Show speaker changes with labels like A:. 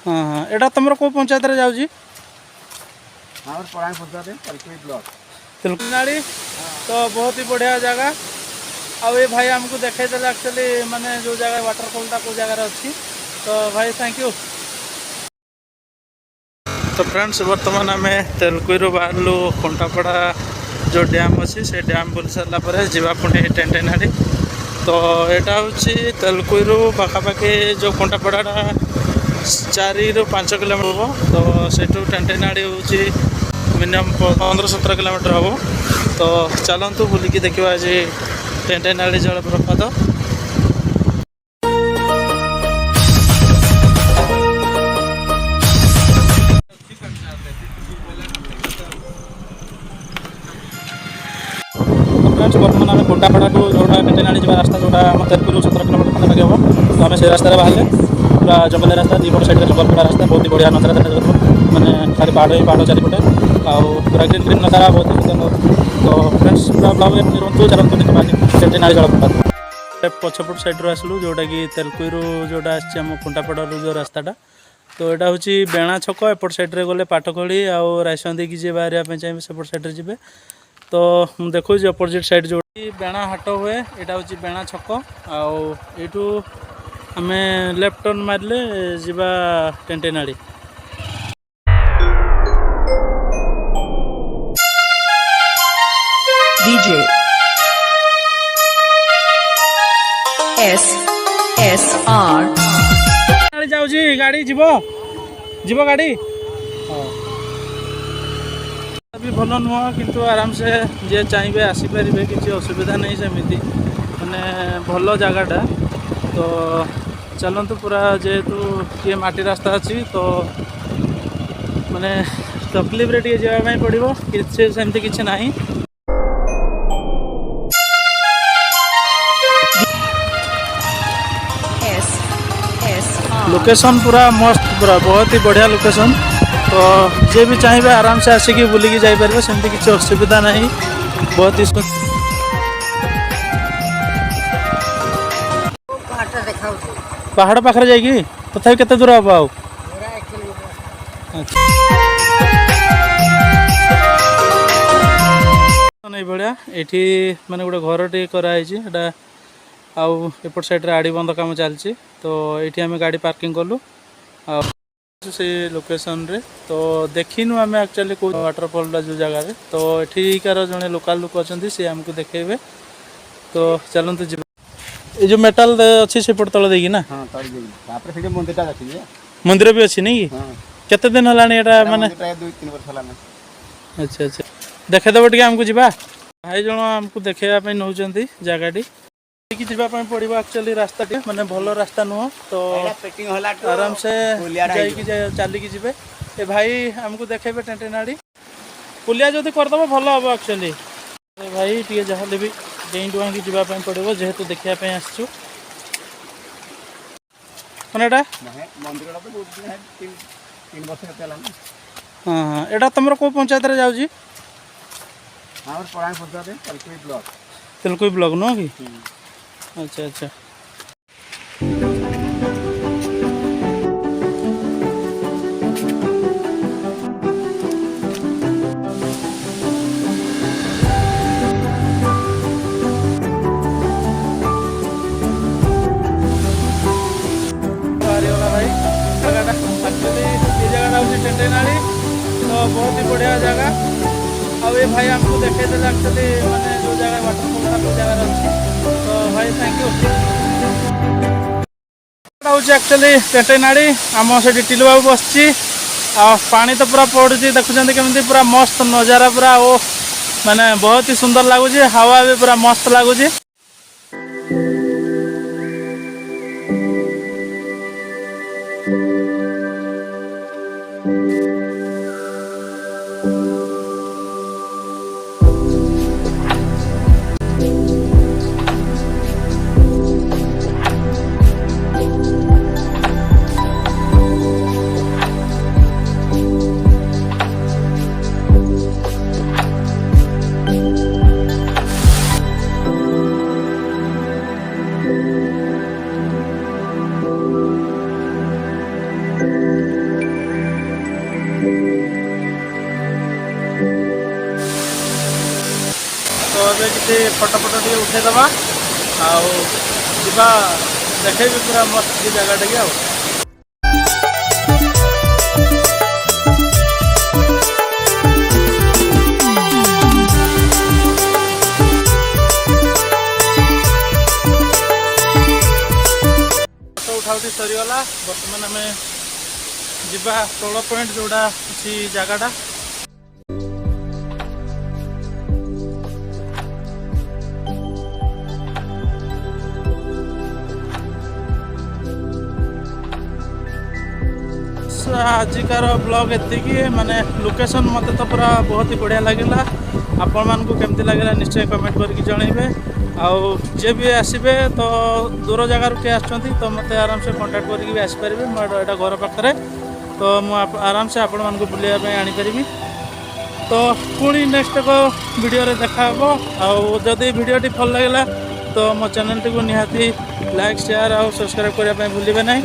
A: हाँ हाँ एटा तुम को पंचायत रे जाउजी
B: हाँ पढ़ाई पंचायत तेलकुई ब्लॉक
A: तेलकुनाड़ी तो बहुत ही बढ़िया जगह आ ये भाई हमको देखे देले एक्चुअली माने जो जगह वाटरफॉलटा को जगह अच्छी तो भाई थैंक यू। तो फ्रेंड्स बर्तमान आम तेलकुई बाहर खुंटापड़ा जो डैम अच्छी से डैम बुल सारापर जावा पुणी टेंटेनाड़ी तो यहाँ हूँ तेलकुई पाखापाखि जो खुंटापड़ा 4 ରୁ 5 किलोमीटर हम तो सेठू टेंटेनाड़ी हूँ मिनिमम 15-17 किलोमीटर हम तो चलतु बुलिकी देखा आज टेंटेनाड़ी जलप्रपात। बर्तमान आम खुंटापड़ा टू जो टेंटेनाड़ी जा रास्ता जोटा तेलकुई 17 किलोमीटर पाखापाखि हम तो आम से रास्तार बाहर पूरा जंगल रास्ता दीपट साइड जंगल पूरा रास्ता बहुत ही बढ़िया नजारा देखा मैंने खाली पहाड़ ही पहाड़ चारिपटे पूरा ग्रीन ग्रीन नजारा बहुत ही सुंदर। तो फ्रेंड्स पूरा ब्लॉग रुहतु चलते टेंटेनाड़ी जलप्रपात पछपट साइड रू आसलु जोटा कि तेलकुई जोटा आम खुंटापड़ा जो रास्ताटा तो यहाँ हूँ बेणा छक एपट साइड्रे गले पाटखोली आउ रायसन देखिए जी बाहर चाहिए सेपट साइड्रे जी तो मुझे देखो अपोजिट साइड जो बेणा हाट हुए यहाँ हूँ बेणा छक आठू आम लेफ्ट टर्न मारे जीवा टेंटेनाड़ी।
C: DJ SSR
A: जाऊँगी गाड़ी जीव जीव गाड़ी भी भल नुह किंतु आराम से जे चाहिए आसीपारे किसी असुविधा नहीं सेमती मैंने भल जगहटा तो चलतु पूरा जेहेतु ये माटी रास्ता अच्छी तो मैंने तकलीफ रे जावाई पड़ो किसी सेमती किसी नहीं। लोकेशन पूरा मस्त पूरा बहुत ही बढ़िया लोकेशन तो जे भी चाहिए आराम से आसिकी बुलिकी जापर सेमती किसी असुविधा नहीं बहुत ही पहाड़ पाखे जाकि तथा केते दूर हम आउ नहीं भाया ये माने गोटे घर टे कराई एपट साइड आड़ी बंद काम चलती तो ये आम गाड़ी पार्किंग कलु से लोकेशन रे तो देखिनु आम एक्चुअली कौ वाटरफॉल जो जगह तो एठिकार जड़े लोकल लोक अच्छा सी आमको देखेबे तो चलते जी ये जो मेटाल अच्छी से तल देगी ना मंदिर भी अच्छी नहीं केते दिन है माने
B: 2-3 वर्ष
A: अच्छा अच्छा देखेदेव टे आमको जीवा भाई जन आमको देखेवाई नौ जगह जावाई पड़ो एक्चुअली रास्ता माने भल रास्ता नुह तो आराम से चलिकी जी ए भाई आमको देखेबे टेंटेनाड़ी पुलिया जदि करदेव भल हम एक्चुअली भाई टे जहाँ भी डेई डुआंकी जावाई पड़ो जेहेतु देखापी आसचु मैंने हाँ हाँ यहाँ तुम को पंचायत रे जाउजी तेलकुई ब्लॉक नुह कि अच्छा अच्छा टेंटेनाड़ी तो बहुत ही बढ़िया जगह आ ये भाई हमको देखे देले एक्चुअली माने जो जगह वाटरफॉल जो जगह अच्छी तो भाई थैंक यू। हूँ एक्चुअली टेंटेनाड़ी आम से टिलू बाबू बस पानी तो पूरा पड़ुची देखुं केमती पूरा मस्त नजारा पूरा ओ माने बहुत ही सुंदर लगुच हवा भी पूरा मस्त लगुच। ସେଠି ଫଟୋ ଟିକେ ଉଠେଇଦେବା ଆଉ ଯିବା ଦେଖେଇବି ପୁରା ମସ୍ତ ଜାଗା ଟିକେ ଆଉ। ଫଟୋ ଉଠାଉଠି ସରିଗଲା। ବର୍ତ୍ତମାନ ଆମେ ଯିବା ତଳ ପଏଣ୍ଟ ଯେଉଁଟା ଅଛି ଜାଗାଟା। ଆଜିକାର ବ୍ଲଗ୍ ଏତିକି। ମାନେ ଲୋକେସନ୍ ମୋତେ ତ ପୁରା ବହୁତ ହି ବଢ଼ିଆ ଲାଗିଲା। ଆପଣମାନଙ୍କୁ କେମିତି ଲାଗିଲା ନିଶ୍ଚୟ କମେଣ୍ଟ କରିକି ଜଣାଇବେ। ଆଉ ଯିଏ ବି ଆସିବେ ତ ଦୂର ଜାଗାରୁ କିଏ ଆସୁଛନ୍ତି ତ ମୋତେ ଆରାମସେ କଣ୍ଟାକ୍ଟ କରିକି ବି ଆସିପାରିବେ। ମୋର ଏଇଟା ଘର ପାଖରେ, ତ ମୁଁ ଆରାମସେ ଆପଣମାନଙ୍କୁ ବୁଲିବା ପାଇଁ ଆଣିପାରିବି। ତ ପୁଣି ନେକ୍ସଟ ଏକ ଭିଡ଼ିଓରେ ଦେଖା ହେବ। ଆଉ ଯଦି ଭିଡ଼ିଓଟି ଭଲ ଲାଗିଲା ତ ମୋ ଚ୍ୟାନେଲଟିକୁ ନିହାତି ଲାଇକ୍, ସେୟାର ଆଉ ସବସ୍କ୍ରାଇବ୍ କରିବା ପାଇଁ ଭୁଲିବେ ନାହିଁ।